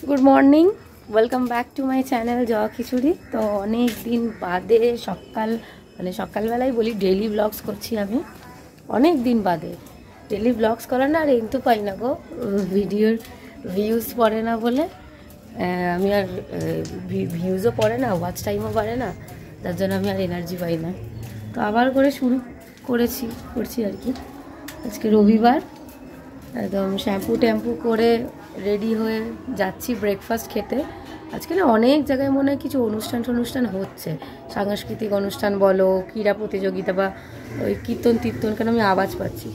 Good morning welcome back to my channel जवा खिचुड़ी। तो अनेक दिन बादे सकाल मैं सकाल बेलाय बोली डेली ब्लग्स करছি আমি अनेक दिन बादे डेली ब्लग्स करा ना रेंग तो पाई ना गो भिडियोर ভিউজ পড়ে না বলে আমি আর ভিউজও পড়ে না ওয়াচ টাইমও বাড়ে না তার জন্য আমি আর এনার্জি পাই না। তো আবার করে শুরু করছি আর কি। আজকে রবিবার একদম শ্যাম্পু ট্যাম্পু করে রেডি হয়ে যাচ্ছি ব্রেকফাস্ট খেতে। আজকে না অনেক জায়গায় মনে হয় কিছু অনুষ্ঠান হচ্ছে, সাংস্কৃতিক অনুষ্ঠান বলো, ক্রীড়া প্রতিযোগিতা বা ওই কীর্তন তীর্তন। কেন আমি আওয়াজ পাচ্ছি,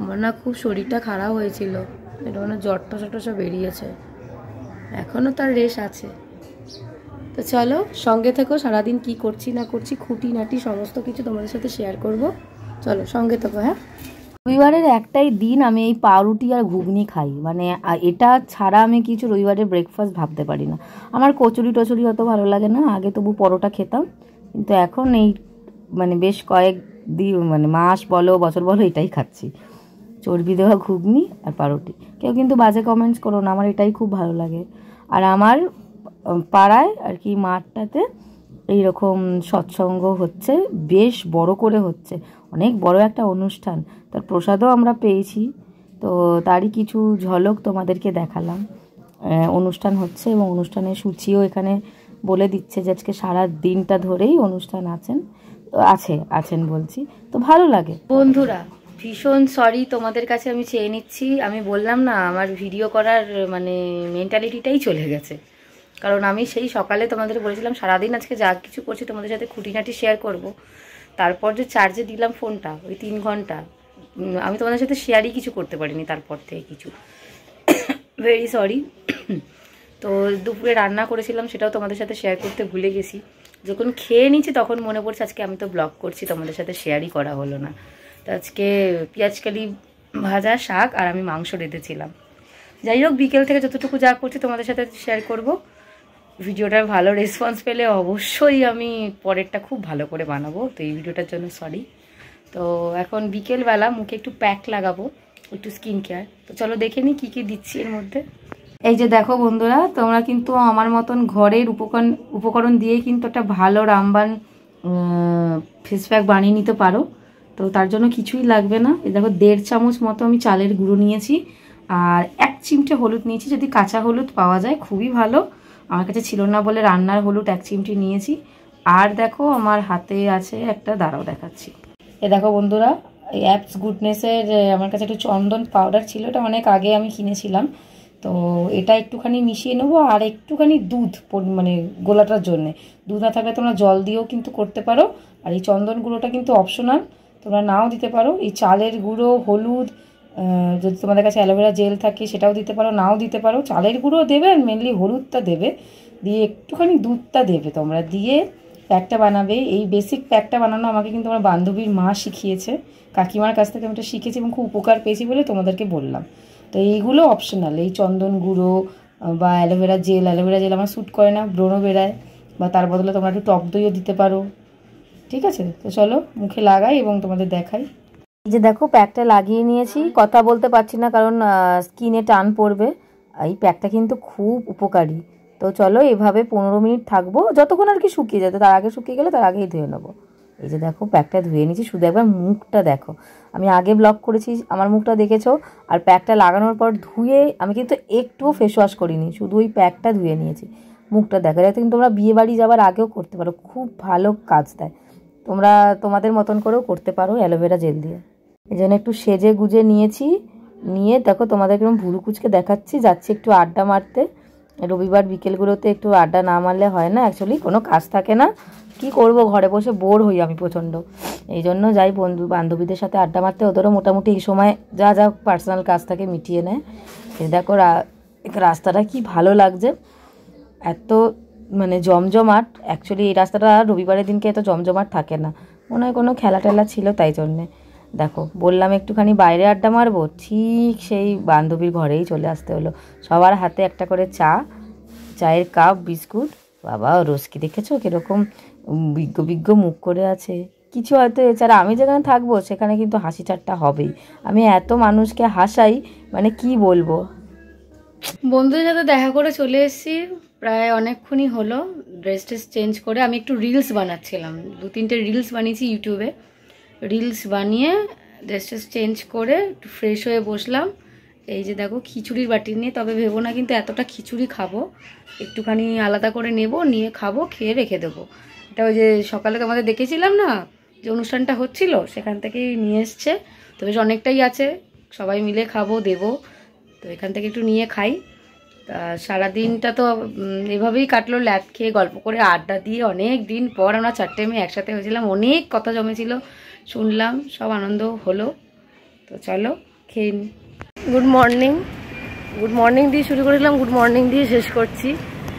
আমার না খুব শরীরটা খারাপ হয়েছিল, এটা মানে জ্বর টসা বেরিয়েছে, এখনও তার রেশ আছে। তো চলো সঙ্গে থেকো, সারাদিন কি করছি না করছি খুঁটিনাটি সমস্ত কিছু তোমাদের সাথে শেয়ার করব। চলো সঙ্গে থেকো। হ্যাঁ, রবিবারের একটাই দিন আমি এই পাউরুটি আর ঘুগনি খাই, মানে এটা ছাড়া আমি কিছু রবিবারের ব্রেকফাস্ট ভাবতে পারি না। আমার কচুরি টচুরি অত ভালো লাগে না, আগে তবু পরোটা খেতাম, কিন্তু এখন এই মানে বেশ কয়েক দিন মানে মাস বলো বছর বলো এটাই খাচ্ছি, চর্বি দেওয়া ঘুগনি আর পাউরুটি। কেউ কিন্তু বাজে কমেন্টস করো না, আমার এটাই খুব ভালো লাগে। আর আমার পাড়ায় আর কি মাঠটাতে এইরকম সৎসঙ্গ হচ্ছে, বেশ বড় করে হচ্ছে, অনেক বড় একটা অনুষ্ঠান, তার প্রসাদও আমরা পেয়েছি। তো তারই কিছু ঝলক তোমাদেরকে দেখালাম। অনুষ্ঠান হচ্ছে এবং অনুষ্ঠানের সূচিও এখানে বলে দিচ্ছে যে আজকে সারা দিনটা ধরেই অনুষ্ঠান আছেন বলছি। তো ভালো লাগে বন্ধুরা, ভীষণ সরি তোমাদের কাছে আমি চেয়ে নিচ্ছি। আমি বললাম না আমার ভিডিও করার মানে মেন্টালিটিটাই চলে গেছে, কারণ আমি সেই সকালে তোমাদের বলেছিলাম সারাদিন আজকে যা কিছু করছি তোমাদের সাথে খুঁটিনাটি শেয়ার করব। তারপর যে চার্জে দিলাম ফোনটা ওই 3 ঘন্টা আমি তোমাদের সাথে শেয়ারই কিছু করতে পারিনি তারপর থেকে কিছু, ভেরি সরি। তো দুপুরে রান্না করেছিলাম সেটাও তোমাদের সাথে শেয়ার করতে ভুলে গেছি, যখন খেয়ে নিচ্ছি তখন মনে পড়ছে আজকে আমি তো ব্লগ করছি, তোমাদের সাথে শেয়ারই করা হলো না। তো আজকে পেঁয়াজকালি ভাজা, শাক আর আমি মাংস রেঁধেছিলাম। যাই হোক, বিকেল থেকে যতটুকু যা করছি তোমাদের সাথে শেয়ার করব। ভিডিওটার ভালো রেসপন্স পেলে অবশ্যই আমি পরেরটা খুব ভালো করে বানাবো, তো এই ভিডিওটার জন্য সরি। তো এখন বিকেলবেলা মুখে একটু প্যাক লাগাবো, একটু স্কিন কেয়ার। তো চলো দেখে নিই কী কী দিচ্ছি এর মধ্যে। এই যে দেখো বন্ধুরা, তোমরা কিন্তু আমার মতন ঘরের উপকরণ দিয়েই কিন্তু একটা ভালো রামবান ফেস প্যাক বানিয়ে নিতে পারো। তো তার জন্য কিছুই লাগবে না। এই দেখো 1.5 চামচ মতো আমি চালের গুঁড়ো নিয়েছি, আর 1 চিমটে হলুদ নিয়েছি, যদি কাঁচা হলুদ পাওয়া যায় খুবই ভালো, আমার কাছে ছিল না বলে রান্নার হলুদ 1 চিমটি নিয়েছি। আর দেখো আমার হাতে আছে একটা, দাঁড়াও দেখাচ্ছি। এ দেখো বন্ধুরা, এই অ্যাপস গুডনেসের আমার কাছে একটু চন্দন পাউডার ছিল, এটা অনেক আগে আমি কিনেছিলাম। তো এটা একটুখানি মিশিয়ে নেবো, আর একটুখানি দুধ মানে গোলাটার জন্যে। দুধ না থাকলে তোমরা জল দিয়েও কিন্তু করতে পারো। আর এই চন্দন গুঁড়োটা কিন্তু অপশনাল, তোমরা নাও দিতে পারো। এই চালের গুঁড়ো, হলুদ, যদি তোমাদের কাছে অ্যালোভেরা জেল থাকে সেটাও দিতে পারো, নাও দিতে পারো। চালের গুঁড়ো দেবে, মেনলি হলুদটা দেবে, দিয়ে একটুখানি দুধটা দেবে তোমরা, দিয়ে প্যাকটা বানাবে। এই বেসিক প্যাকটা বানানো আমাকে কিন্তু আমার বান্ধবীর মা শিখিয়েছে, কাকিমার কাছ থেকে আমি এটা শিখেছি এবং খুব উপকার পেয়েছি বলে তোমাদেরকে বললাম। তো এইগুলো অপশনাল, এই চন্দন গুঁড়ো বা অ্যালোভেরা জেল আমার শ্যুট করে না, ব্রণ বেরায়, বা তার বদলে তোমরা একটু টক দইও দিতে পারো। ঠিক আছে, তো চলো মুখে লাগাই এবং তোমাদের দেখাই। এই যে দেখো প্যাকটা লাগিয়ে নিয়েছি, কথা বলতে পারছি না কারণ স্কিনে টান পড়বে। এই প্যাকটা কিন্তু খুব উপকারী। তো চলো এভাবে 15 মিনিট থাকবো, যতক্ষণ আর কি শুকিয়ে যেত, তার আগে শুকিয়ে গেলে তার আগেই ধুয়ে নেবো। এই যে দেখো প্যাকটা ধুয়ে নিয়েছি, শুধু একবার মুখটা দেখো। আমি আগে ব্লগ করেছি, আমার মুখটা দেখেছো। আর প্যাকটা লাগানোর পর ধুয়ে আমি কিন্তু একটুও ফেস ওয়াশ করিনি, শুধু ওই প্যাকটা ধুয়ে নিয়েছি। মুখটা দেখা যায়, কিন্তু তোমরা বিয়ে বাড়ি যাওয়ার আগেও করতে পারো, খুব ভালো কাজ দেয়। তোমরা তোমাদের মতন করেও করতে পারো অ্যালোভেরা জেল দিয়ে। এই জন্য একটু সেজে গুজে নিয়ে দেখো তোমাদেরকে আমি ভুরু কুচকে দেখাচ্ছি, যাচ্ছি একটু আড্ডা মারতে। রবিবার বিকেলগুলোতে একটু আড্ডা না মারলে হয় না, অ্যাকচুয়ালি কোনো কাজ থাকে না, কি করব, ঘরে বসে বোর হই আমি প্রচণ্ড। এই জন্য যাই বান্ধবীদের সাথে আড্ডা মারতে, ওদেরও মোটামুটি এই সময় যা পার্সোনাল কাজ থাকে মিটিয়ে নেয়। এই দেখো রাস্তাটা কি ভালো লাগছে, এত মানে জমজমাট। অ্যাকচুয়ালি এই রাস্তাটা রবিবারের দিনকে এত জমজমাট থাকে না, মনে হয় কোনো খেলা টেলা ছিল তাই জন্যে। দেখো বললাম একটুখানি বাইরে আড্ডা মারবো, ঠিক সেই বান্ধবীর ঘরেই চলে আসতে হলো। সবার হাতে একটা করে চায়ের কাপ, বিস্কুট। বাবা রোজকি দেখেছো কীরকম বিজ্ঞ মুখ করে আছে, কিছু হয়তো এছাড়া আমি যেখানে থাকবো সেখানে কিন্তু হাসি ঠাট্টা হবেই। আমি এত মানুষকে হাসাই, মানে কি বলবো। বন্ধুদের সাথে দেখা করে চলে এসেছি, প্রায় অনেকক্ষণই হলো। ড্রেস ট্রেস চেঞ্জ করে আমি একটু রিলস বানাচ্ছিলাম, 2-3টে রিলস বানিয়েছি ইউটিউবে। রিলস বানিয়ে ড্রেস ট্রেস চেঞ্জ করে একটু ফ্রেশ হয়ে বসলাম। এই যে দেখো খিচুড়ির বাটি নিয়ে, তবে ভেবো না কিন্তু এতটা খিচুড়ি খাবো, একটুখানি আলাদা করে নেব, নিয়ে খাবো, খেয়ে রেখে দেবো। এটা ওই যে সকালে তোমাদের দেখেছিলাম না যে অনুষ্ঠানটা হচ্ছিল, সেখান থেকেই নিয়ে এসছে। তো বেশ অনেকটাই আছে, সবাই মিলে খাবো, দেবো। তো এখান থেকে একটু নিয়ে খাই। তা সারাদিনটা তো এভাবেই কাটলো, ল্যাদ খেয়ে গল্প করে আড্ডা দিয়ে। অনেক দিন পর আমরা 4টে মেয়ে একসাথে হয়েছিলাম, অনেক কথা জমেছিল, শুনলাম, সব আনন্দ হলো। তো চলো খেয়ে নিই। Good morning. গুড মর্নিং দিয়ে শুরু করেছিলাম, গুড মর্নিং দিয়ে শেষ করছি।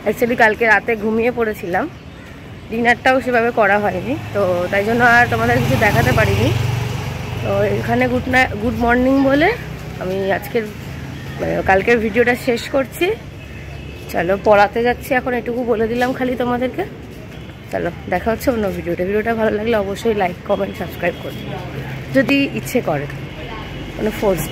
অ্যাকচুয়ালি কালকে রাতে ঘুমিয়ে পড়েছিলাম, ডিনারটাও সেভাবে করা হয়নি, তো তাই জন্য আর তোমাদের কিছু দেখাতে পারিনি। তো এখানে গুড মর্নিং বলে আমি আজকের কালকের ভিডিওটা শেষ করছি। চলো পড়াতে যাচ্ছি এখন, এটুকু বলে দিলাম খালি তোমাদেরকে। চলো দেখা হচ্ছে অন্য ভিডিওটা ভালো লাগলে অবশ্যই লাইক, কমেন্ট, সাবস্ক্রাইব করবে যদি ইচ্ছে করে, মানে ফোর্স